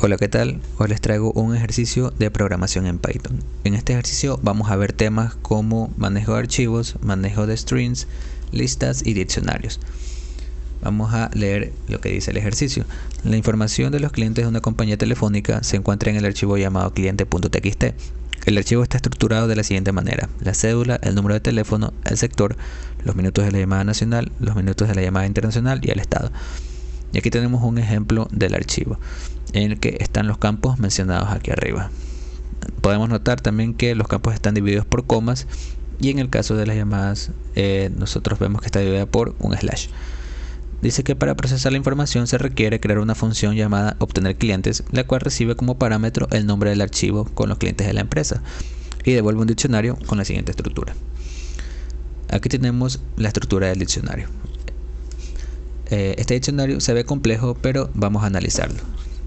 Hola, ¿qué tal? Hoy les traigo un ejercicio de programación en Python. En este ejercicio vamos a ver temas como manejo de archivos, manejo de strings, listas y diccionarios. Vamos a leer lo que dice el ejercicio. La información de los clientes de una compañía telefónica se encuentra en el archivo llamado cliente.txt. El archivo está estructurado de la siguiente manera: la cédula, el número de teléfono, el sector, los minutos de la llamada nacional, los minutos de la llamada internacional y el estado. Y aquí tenemos un ejemplo del archivo en el que están los campos mencionados aquí arriba. Podemos notar también que los campos están divididos por comas, y en el caso de las llamadas nosotros vemos que está dividida por un slash. Dice que para procesar la información se requiere crear una función llamada obtener clientes, la cual recibe como parámetro el nombre del archivo con los clientes de la empresa y devuelve un diccionario con la siguiente estructura. Aquí tenemos la estructura del diccionario. Este diccionario se ve complejo, pero vamos a analizarlo.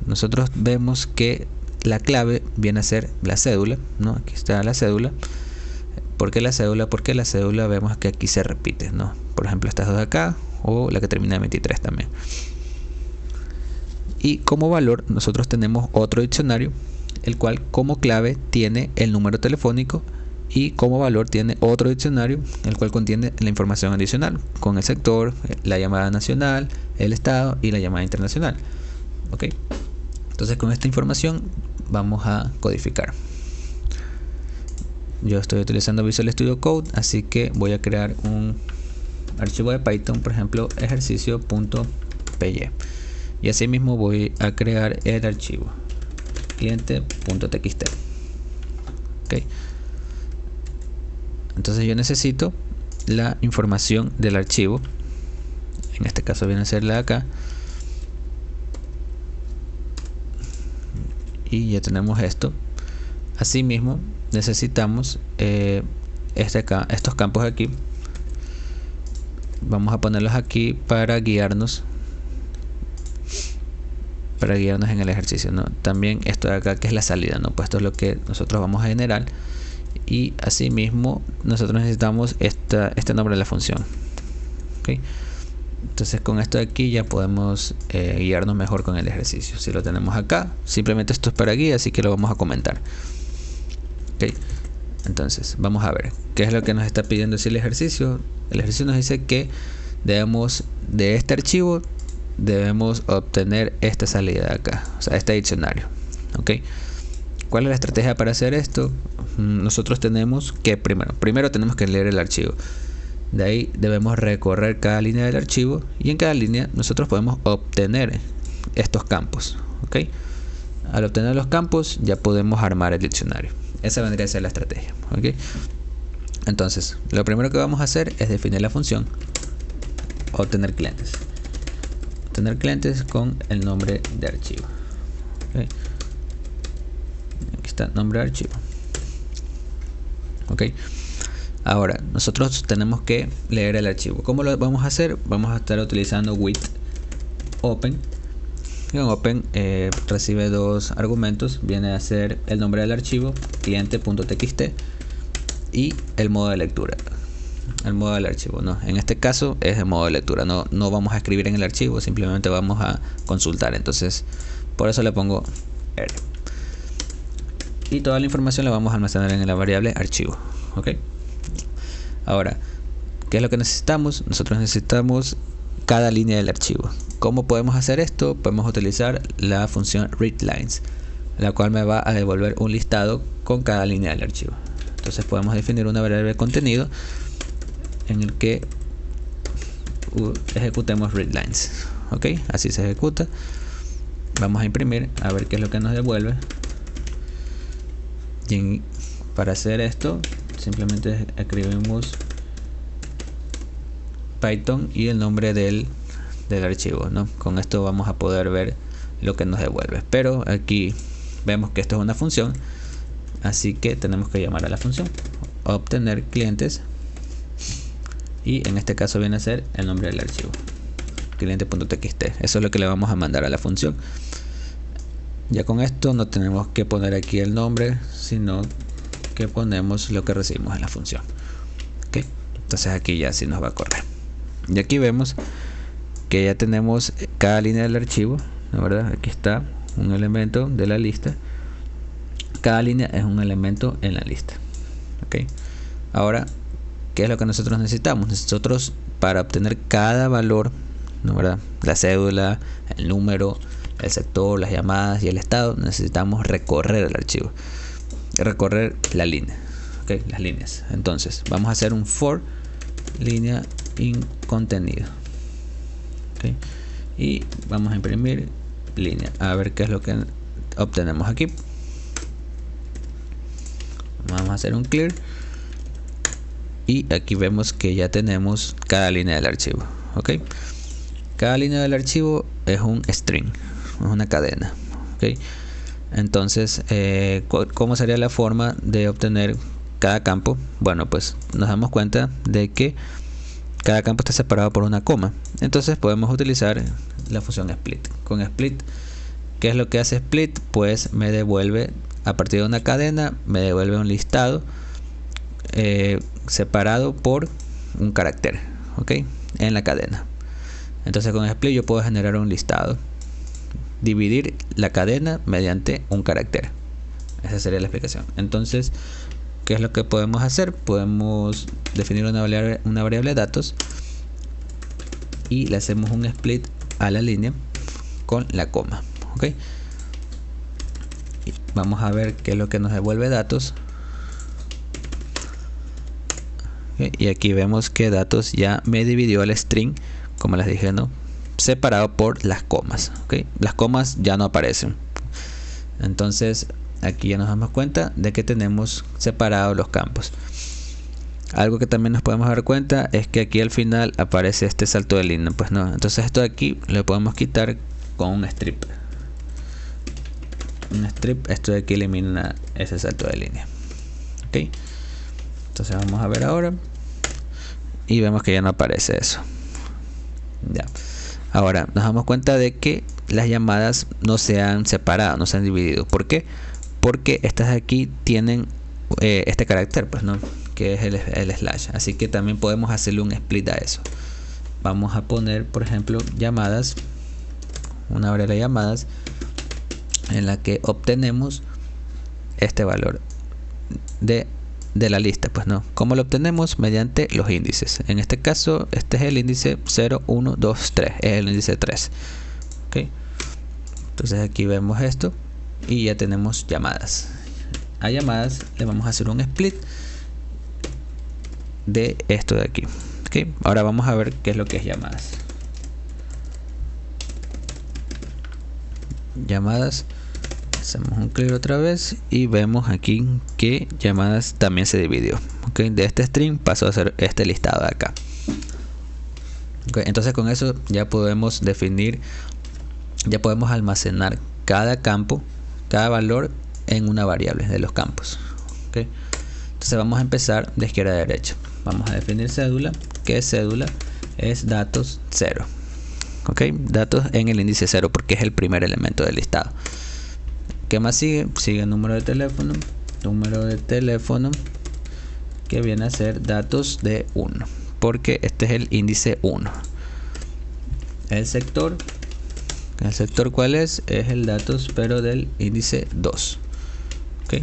Nosotros vemos que la clave viene a ser la cédula, ¿no? Aquí está la cédula. ¿Por qué la cédula? Porque la cédula vemos que aquí se repite, ¿no? Por ejemplo, estas dos de acá, o la que termina en 23 también. Y como valor nosotros tenemos otro diccionario, el cual como clave tiene el número telefónico, y como valor tiene otro diccionario, el cual contiene la información adicional, con el sector, la llamada nacional, el estado y la llamada internacional. ¿Ok? Entonces con esta información vamos a codificar. Yo estoy utilizando Visual Studio Code, así que voy a crear un archivo de Python, por ejemplo, ejercicio.py. Y asimismo voy a crear el archivo cliente.txt. ¿Ok? Entonces yo necesito la información del archivo. En este caso viene a ser la de acá. Y ya tenemos esto. Asimismo necesitamos estos campos aquí. Vamos a ponerlos aquí para guiarnos en el ejercicio, ¿no? También esto de acá, que es la salida, ¿no? Pues esto es lo que nosotros vamos a generar. Y asimismo nosotros necesitamos este nombre de la función. ¿Okay? Entonces con esto de aquí ya podemos guiarnos mejor con el ejercicio. Si lo tenemos acá, simplemente esto es para guía, así que lo vamos a comentar. ¿Okay? Entonces vamos a ver qué es lo que nos está pidiendo el ejercicio. El ejercicio nos dice que debemos, de este archivo, debemos obtener esta salida de acá, o sea, este diccionario. ¿Okay? ¿Cuál es la estrategia para hacer esto? Nosotros tenemos que primero tenemos que leer el archivo. De ahí debemos recorrer cada línea del archivo, y en cada línea nosotros podemos obtener estos campos. ¿Okay? Al obtener los campos ya podemos armar el diccionario. Esa vendría a ser la estrategia. ¿Okay? Entonces lo primero que vamos a hacer es definir la función obtener clientes. Obtener clientes con el nombre de archivo. ¿Okay? Aquí está el nombre de archivo. ¿Ok? Ahora nosotros tenemos que leer el archivo. ¿Cómo lo vamos a hacer? Vamos a estar utilizando with open. Y en open recibe dos argumentos. Viene a ser el nombre del archivo, cliente.txt, y el modo de lectura. El modo del archivo, ¿no? En este caso es el modo de lectura. No vamos a escribir en el archivo, simplemente vamos a consultar. Entonces por eso le pongo R. Y toda la información la vamos a almacenar en la variable archivo. ¿Ok? Ahora, ¿qué es lo que necesitamos? Nosotros necesitamos cada línea del archivo. ¿Cómo podemos hacer esto? Podemos utilizar la función readLines, la cual me va a devolver un listado con cada línea del archivo. Entonces podemos definir una variable de contenido en el que ejecutemos readLines. ¿Ok? Así se ejecuta. Vamos a imprimir a ver qué es lo que nos devuelve. Y para hacer esto simplemente escribimos Python y el nombre del archivo, ¿no? Con esto vamos a poder ver lo que nos devuelve. Pero aquí vemos que esto es una función, así que tenemos que llamar a la función obtener clientes, y en este caso viene a ser el nombre del archivo, cliente.txt. Eso es lo que le vamos a mandar a la función. Ya con esto no tenemos que poner aquí el nombre, sino que ponemos lo que recibimos en la función. ¿Okay? Entonces aquí ya sí nos va a correr. Y aquí vemos que ya tenemos cada línea del archivo, ¿no? ¿Verdad? Aquí está un elemento de la lista. Cada línea es un elemento en la lista. ¿Ok? Ahora, ¿qué es lo que nosotros necesitamos? Nosotros, para obtener cada valor, ¿no, verdad? La cédula, el número, el sector, las llamadas y el estado, necesitamos recorrer el archivo, recorrer la línea, ¿okay? Las líneas. Entonces vamos a hacer un for línea in contenido, ¿okay? Y vamos a imprimir línea, a ver qué es lo que obtenemos aquí. Vamos a hacer un clear y aquí vemos que ya tenemos cada línea del archivo, ¿ok? Cada línea del archivo es un string, es una cadena, ¿ok? Entonces, ¿cómo sería la forma de obtener cada campo? Bueno, pues nos damos cuenta de que cada campo está separado por una coma. Entonces podemos utilizar la función split. Con split, ¿qué es lo que hace split? Pues me devuelve, a partir de una cadena, me devuelve un listado separado por un carácter, ¿ok? En la cadena. Entonces con split yo puedo generar un listado, dividir la cadena mediante un carácter. Esa sería la explicación. Entonces, ¿qué es lo que podemos hacer? Podemos definir una variable datos y le hacemos un split a la línea con la coma, ¿ok? Y vamos a ver qué es lo que nos devuelve datos. ¿Okay? Y aquí vemos que datos ya me dividió el string, como les dije, ¿no? Separado por las comas, ¿okay? Las comas ya no aparecen. Entonces aquí ya nos damos cuenta de que tenemos separados los campos. Algo que también nos podemos dar cuenta es que aquí al final aparece este salto de línea. Pues no, entonces esto de aquí lo podemos quitar con un strip. Un strip, esto de aquí elimina ese salto de línea, ¿ok? Entonces vamos a ver ahora y vemos que ya no aparece eso. Ya. Ahora nos damos cuenta de que las llamadas no se han separado, no se han dividido. ¿Por qué? Porque estas de aquí tienen este carácter, pues no, que es el slash. Así que también podemos hacerle un split a eso. Vamos a poner, por ejemplo, llamadas, una variable de llamadas en la que obtenemos este valor de la lista. Pues no, ¿cómo lo obtenemos? Mediante los índices. En este caso, este es el índice 0, 1, 2, 3, es el índice 3, ¿ok? Entonces aquí vemos esto y ya tenemos llamadas. A llamadas le vamos a hacer un split de esto de aquí, ¿ok? Ahora vamos a ver qué es lo que es llamadas. Llamadas, hacemos un clear otra vez y vemos aquí que llamadas también se dividió, ¿okay? De este string pasó a ser este listado de acá, ¿okay? Entonces con eso ya podemos definir, ya podemos almacenar cada campo, cada valor en una variable de los campos, ¿okay? Entonces vamos a empezar de izquierda a derecha. Vamos a definir cédula, que cédula es datos 0, ¿ok? Datos en el índice 0 porque es el primer elemento del listado. ¿Qué más sigue? Sigue número de teléfono, que viene a ser datos de 1, porque este es el índice 1. El sector ¿cuál es? Es el datos, pero del índice 2, ¿ok?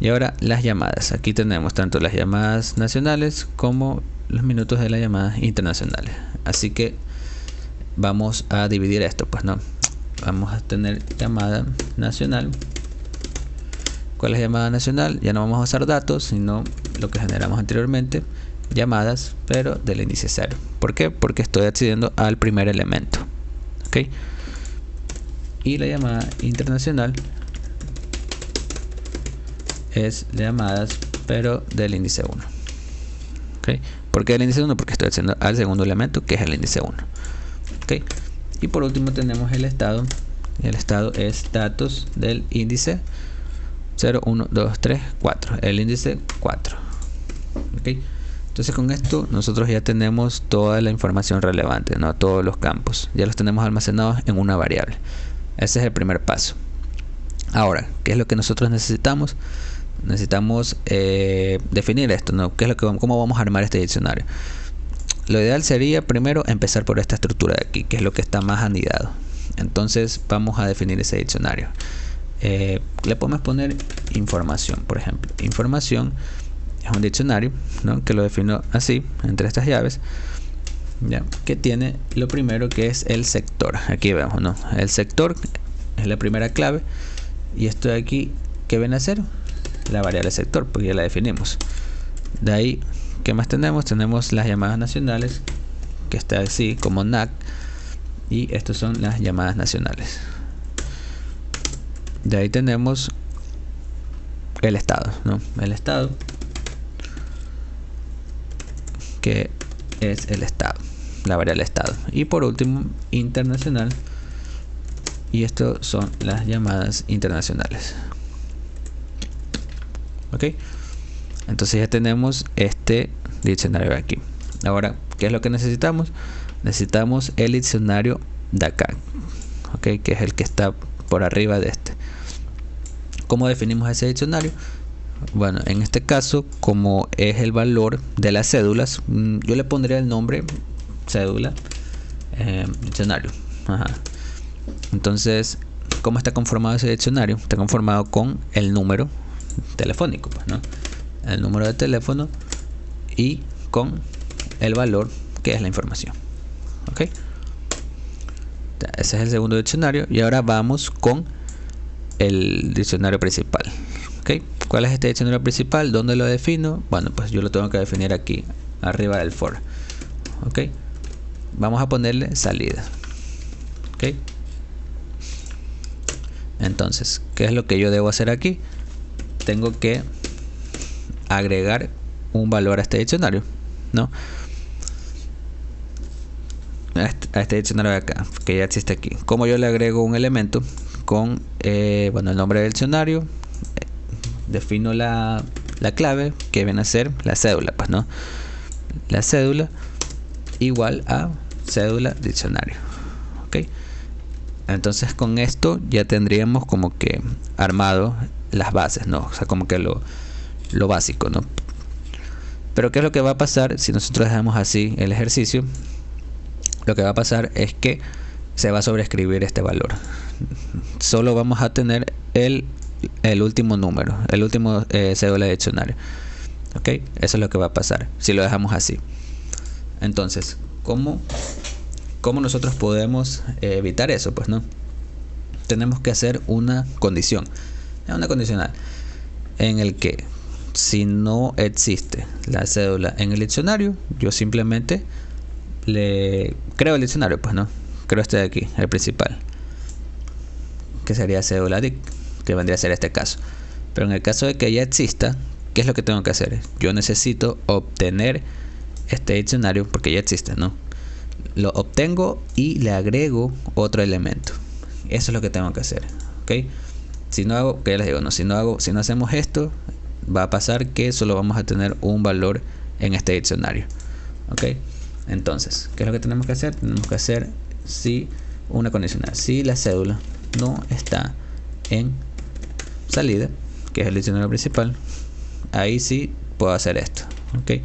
Y ahora las llamadas. Aquí tenemos tanto las llamadas nacionales como los minutos de las llamadas internacionales. Así que vamos a dividir esto, pues no. Vamos a tener llamada nacional. ¿Cuál es llamada nacional? Ya no vamos a usar datos, sino lo que generamos anteriormente, llamadas, pero del índice 0. ¿Por qué? Porque estoy accediendo al primer elemento, ¿ok? Y la llamada internacional es llamadas, pero del índice 1, ¿ok? ¿Por qué el índice 1? Porque estoy accediendo al segundo elemento, que es el índice 1, ¿ok? Y por último tenemos el estado. Y el estado es datos del índice 0, 1, 2, 3, 4. El índice 4. ¿Okay? Entonces con esto nosotros ya tenemos toda la información relevante, ¿no? Todos los campos. Ya los tenemos almacenados en una variable. Ese es el primer paso. Ahora, ¿qué es lo que nosotros necesitamos? Necesitamos definir esto, ¿no? ¿Qué es lo que, cómo vamos a armar este diccionario? Lo ideal sería primero empezar por esta estructura de aquí, que es lo que está más anidado. Entonces vamos a definir ese diccionario. Le podemos poner información, por ejemplo. Información es un diccionario, ¿no? Que lo defino así, entre estas llaves, ¿ya? Que tiene lo primero, que es el sector. Aquí vemos, ¿no? El sector es la primera clave, y esto de aquí, ¿qué viene a ser? La variable sector, porque ya la definimos. De ahí, ¿qué más tenemos? Tenemos las llamadas nacionales, que está así como NAC, y estos son las llamadas nacionales. De ahí tenemos el estado, ¿no? El estado, que es el estado, la variable estado. Y por último, internacional, y esto son las llamadas internacionales. Ok, entonces ya tenemos este diccionario de aquí. Ahora, ¿qué es lo que necesitamos? Necesitamos el diccionario de acá, ok, que es el que está por arriba de este. ¿Cómo definimos ese diccionario? Bueno, en este caso, como es el valor de las cédulas, yo le pondría el nombre cédula diccionario. Ajá. Entonces, ¿cómo está conformado ese diccionario? Está conformado con el número telefónico, pues, ¿no? El número de teléfono y con el valor, que es la información. Ok, ese es el segundo diccionario. Y ahora vamos con el diccionario principal. Ok, ¿cuál es este diccionario principal? ¿Dónde lo defino? Bueno, pues yo lo tengo que definir aquí, arriba del for. Ok, vamos a ponerle salida. Ok, entonces, ¿qué es lo que yo debo hacer aquí? Tengo que agregar un valor a este diccionario, ¿no? A este diccionario de acá, que ya existe aquí. Como yo le agrego un elemento con bueno, el nombre del diccionario, defino la clave, que viene a ser la cédula, pues, ¿no? La cédula igual a cédula diccionario. Ok, entonces con esto ya tendríamos como que armado las bases, ¿no? O sea, como que lo básico, ¿no? Pero ¿qué es lo que va a pasar si nosotros dejamos así el ejercicio? Lo que va a pasar es que se va a sobreescribir este valor. Solo vamos a tener el último número, el último cédula de diccionario. Ok, eso es lo que va a pasar si lo dejamos así. Entonces, ¿cómo nosotros podemos evitar eso? Pues no, tenemos que hacer una condición, una condicional, en el que si no existe la cédula en el diccionario, yo simplemente le creo el diccionario, pues no, creo este de aquí, el principal, que sería cédula dic, que vendría a ser este caso. Pero en el caso de que ya exista, ¿qué es lo que tengo que hacer? Yo necesito obtener este diccionario porque ya existe, ¿no? Lo obtengo y le agrego otro elemento. Eso es lo que tengo que hacer, ¿ok? Si no hago, que ya les digo, no, si no hacemos esto, va a pasar que solo vamos a tener un valor en este diccionario, ¿ok? Entonces, ¿qué es lo que tenemos que hacer? Tenemos que hacer una condicional. Si la cédula no está en salida, que es el diccionario principal, ahí sí puedo hacer esto, ¿ok?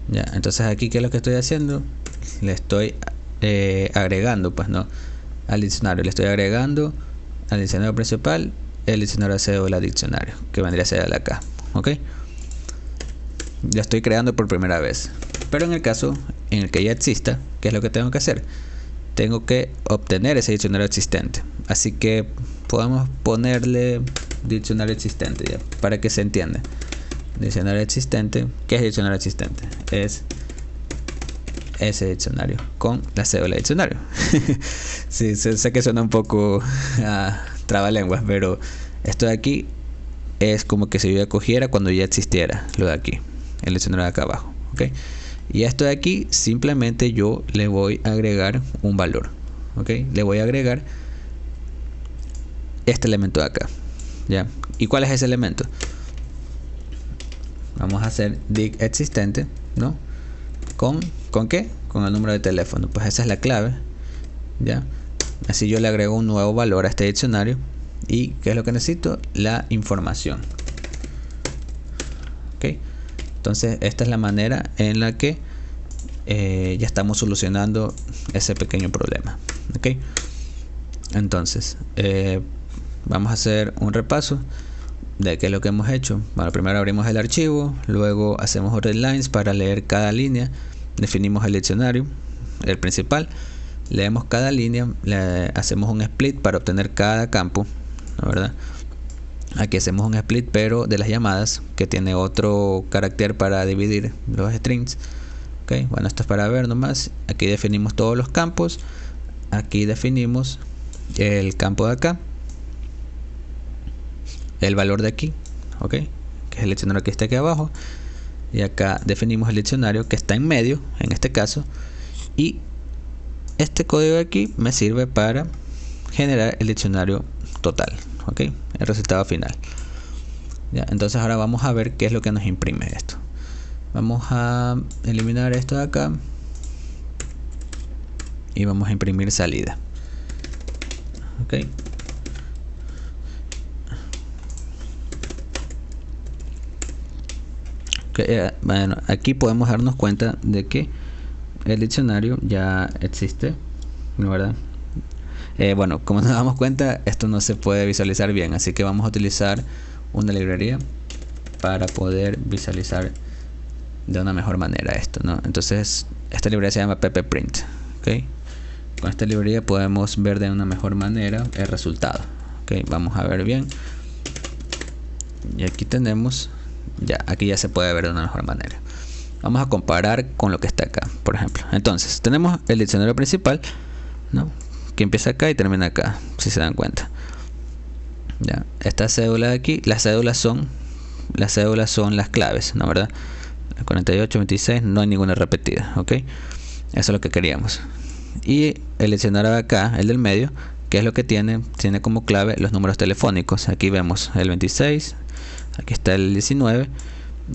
Ya, entonces aquí, ¿qué es lo que estoy haciendo? Le estoy agregando, pues no, al diccionario, le estoy agregando al diccionario principal el diccionario de cédula diccionario, que vendría a ser el acá, ¿ok? Ya estoy creando por primera vez. Pero en el caso en el que ya exista, ¿qué es lo que tengo que hacer? Tengo que obtener ese diccionario existente. Así que podemos ponerle diccionario existente, ya, para que se entienda. Diccionario existente. ¿Qué es diccionario existente? Es ese diccionario con la cédula de diccionario. Sí, sé que suena un poco trabalenguas, pero esto de aquí es como que si yo ya cogiera cuando ya existiera lo de aquí, el diccionario de acá abajo, ¿ok? Y esto de aquí simplemente yo le voy a agregar un valor, ¿ok? Le voy a agregar este elemento de acá, ¿ya? ¿Y cuál es ese elemento? Vamos a hacer dic existente, ¿no? ¿Con qué? Con el número de teléfono. Pues esa es la clave, ¿ya? Así yo le agrego un nuevo valor a este diccionario. ¿Y qué es lo que necesito? La información. ¿Ok? Entonces esta es la manera en la que ya estamos solucionando ese pequeño problema. ¿Ok? Entonces vamos a hacer un repaso de qué es lo que hemos hecho. Bueno, primero abrimos el archivo, luego hacemos readlines para leer cada línea, definimos el diccionario, el principal, leemos cada línea, hacemos un split para obtener cada campo, ¿no? ¿Verdad? Aquí hacemos un split pero de las llamadas, que tiene otro carácter para dividir los strings. Okay, bueno, esto es para ver nomás. Aquí definimos todos los campos. Aquí definimos el campo de acá, el valor de aquí, ok, que es el diccionario que está aquí abajo, y acá definimos el diccionario que está en medio, en este caso, y este código de aquí me sirve para generar el diccionario total, ok, el resultado final. Ya, entonces ahora vamos a ver qué es lo que nos imprime esto. Vamos a eliminar esto de acá y vamos a imprimir salida. Ok. Bueno, aquí podemos darnos cuenta de que el diccionario ya existe, ¿no? ¿Verdad? Bueno, como nos damos cuenta, esto no se puede visualizar bien, así que vamos a utilizar una librería para poder visualizar de una mejor manera esto, ¿no? Entonces esta librería se llama ppprint, ¿ok? Con esta librería podemos ver de una mejor manera el resultado, ¿ok? Vamos a ver bien, y aquí tenemos, ya, aquí ya se puede ver de una mejor manera. Vamos a comparar con lo que está acá, por ejemplo. Entonces tenemos el diccionario principal, ¿no? Que empieza acá y termina acá, si se dan cuenta. Ya, esta cédula de aquí, las cédulas son las claves, ¿no? ¿Verdad? 48, 26, no hay ninguna repetida, ¿ok? Eso es lo que queríamos. Y el diccionario de acá, el del medio, ¿qué es lo que tiene? Tiene como clave los números telefónicos. Aquí vemos el 26, aquí está el 19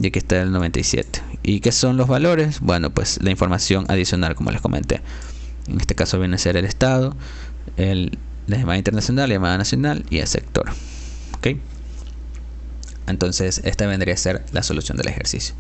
y aquí está el 97. ¿Y qué son los valores? Bueno, pues la información adicional, como les comenté. En este caso viene a ser el estado, la llamada internacional, la llamada nacional y el sector, ¿ok? Entonces esta vendría a ser la solución del ejercicio.